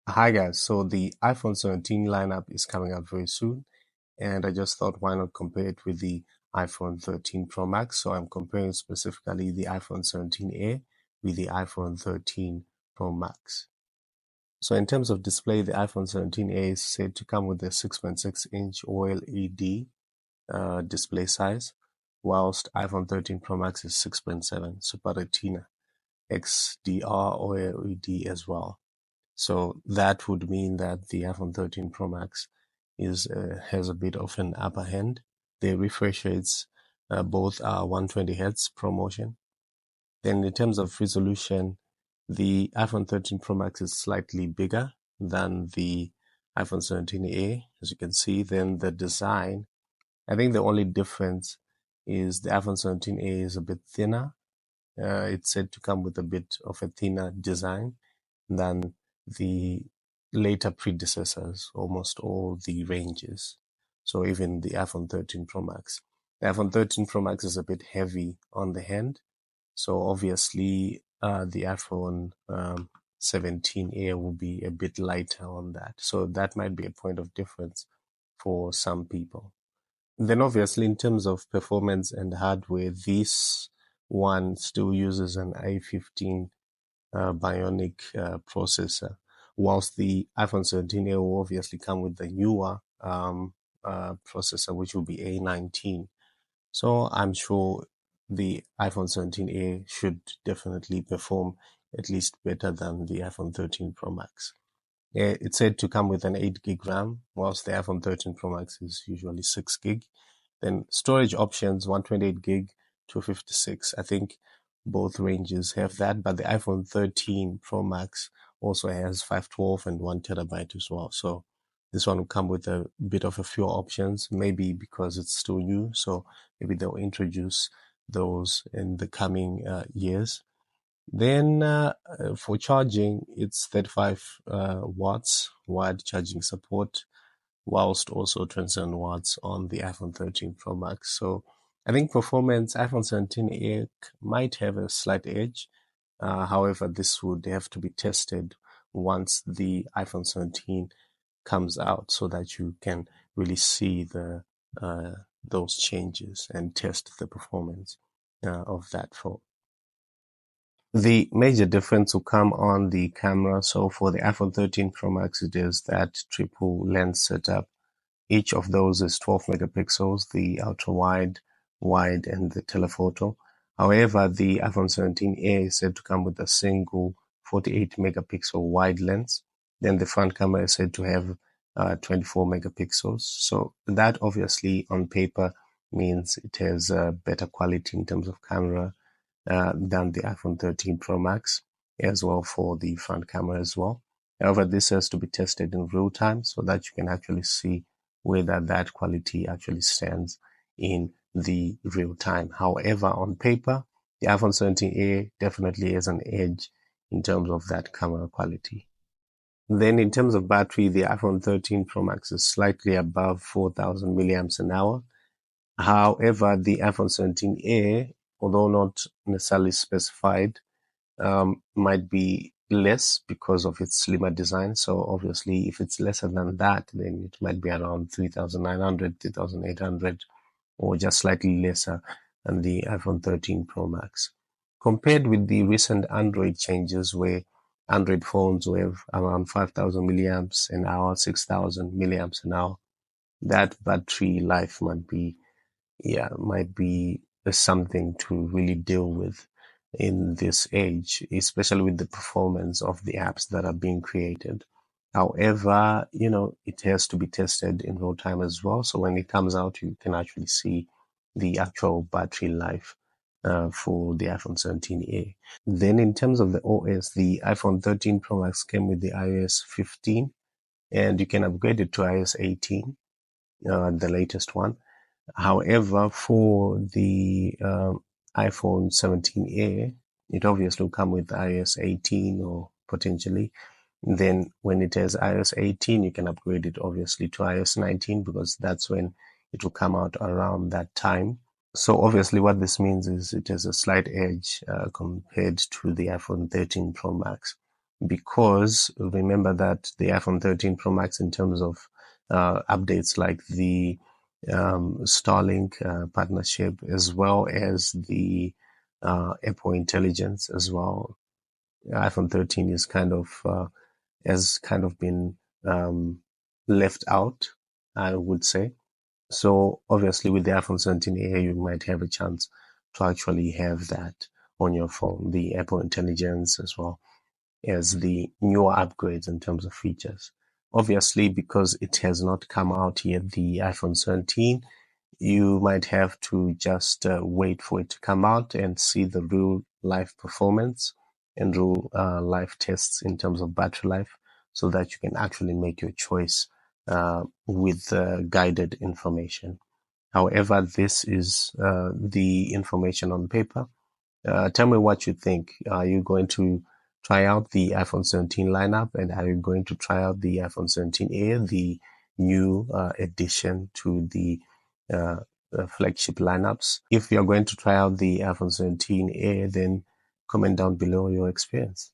Hi guys, so the iPhone 17 lineup is coming out very soon, and I just thought why not compare it with the iPhone 13 Pro Max. So I'm comparing specifically the iPhone 17a with the iPhone 13 Pro Max. So in terms of display, the iPhone 17a is said to come with a 6.6-inch OLED display size, whilst iPhone 13 Pro Max is 6.7 Super Retina XDR OLED as well. So that would mean that the iPhone 13 Pro Max has a bit of an upper hand. The refresh rates both are 120 Hz ProMotion. Then in terms of resolution, the iPhone 13 Pro Max is slightly bigger than the iPhone 17a, as you can see. Then the design, I think the only difference is the iPhone 17a is a bit thinner. It's said to come with a bit of a thinner design than the later predecessors, almost all the ranges. So even the iPhone 13 Pro Max. The iPhone 13 Pro Max is a bit heavy on the hand. So obviously the iPhone 17 will be a bit lighter on that. So that might be a point of difference for some people. Then obviously in terms of performance and hardware, this one still uses an A15 Bionic processor, whilst the iPhone 17 will obviously come with the newer processor, which will be A19. So I'm sure the iPhone 17a should definitely perform at least better than the iPhone 13 Pro Max. It's said to come with an 8 gig RAM, whilst the iPhone 13 Pro Max is usually 6 gig. Then storage options, 128 gig, 256. I think both ranges have that, but the iPhone 13 Pro Max also has 512 and 1 terabyte as well. So this one will come with a bit of a few options, maybe because it's still new. So maybe they'll introduce those in the coming years. Then for charging, it's 35 watts wired charging support, whilst also 27 watts on the iPhone 13 Pro Max. So I think performance, iPhone 17a might have a slight edge. However, this would have to be tested once the iPhone 17 comes out so that you can really see those changes and test the performance of that phone. The major difference will come on the camera. So for the iPhone 13 Pro Max, it is that triple lens setup. Each of those is 12 megapixels, the ultra wide, wide, and the telephoto. However, the iPhone 17a is said to come with a single 48 megapixel wide lens. Then the front camera is said to have 24 megapixels. So that obviously on paper means it has better quality in terms of camera than the iPhone 13 Pro Max, as well for the front camera as well. However, this has to be tested in real time so that you can actually see whether that quality actually stands in the real time. However, on paper, the iPhone 17a definitely has an edge in terms of that camera quality. Then in terms of battery, the iPhone 13 Pro Max is slightly above 4,000 milliamps an hour. However, the iPhone 17a, although not necessarily specified, might be less because of its slimmer design. So obviously, if it's lesser than that, then it might be around 3,900, 3,800, or just slightly lesser than the iPhone 13 Pro Max. Compared with the recent Android changes where Android phones will have around 5,000 milliamps an hour, 6,000 milliamps an hour, that battery life might be something to really deal with in this age, especially with the performance of the apps that are being created. However, it has to be tested in real time as well. So when it comes out, you can actually see the actual battery life for the iPhone 17a. Then in terms of the OS, the iPhone 13 Pro Max came with the iOS 15, and you can upgrade it to iOS 18, the latest one. However, for the iPhone 17a, it obviously will come with iOS 18 or potentially. Then when it has iOS 18, you can upgrade it obviously to iOS 19 because that's when it will come out around that time. So obviously what this means is it has a slight edge compared to the iPhone 13 Pro Max. because remember that the iPhone 13 Pro Max, in terms of updates like the Starlink partnership, as well as the Apple Intelligence as well, iPhone 13 is has kind of been left out, I would say. So obviously with the iPhone 17A, you might have a chance to actually have that on your phone, the Apple Intelligence as well as the newer upgrades in terms of features. Obviously, because it has not come out yet, the iPhone 17, you might have to just wait for it to come out and see the real life performance and real life tests in terms of battery life, so that you can actually make your choice with guided information. However, this is the information on paper. Tell me what you think. Are you going to try out the iPhone 17 lineup, and are you going to try out the iPhone 17A, the new addition to the flagship lineups? If you're going to try out the iPhone 17A, then comment down below your experience.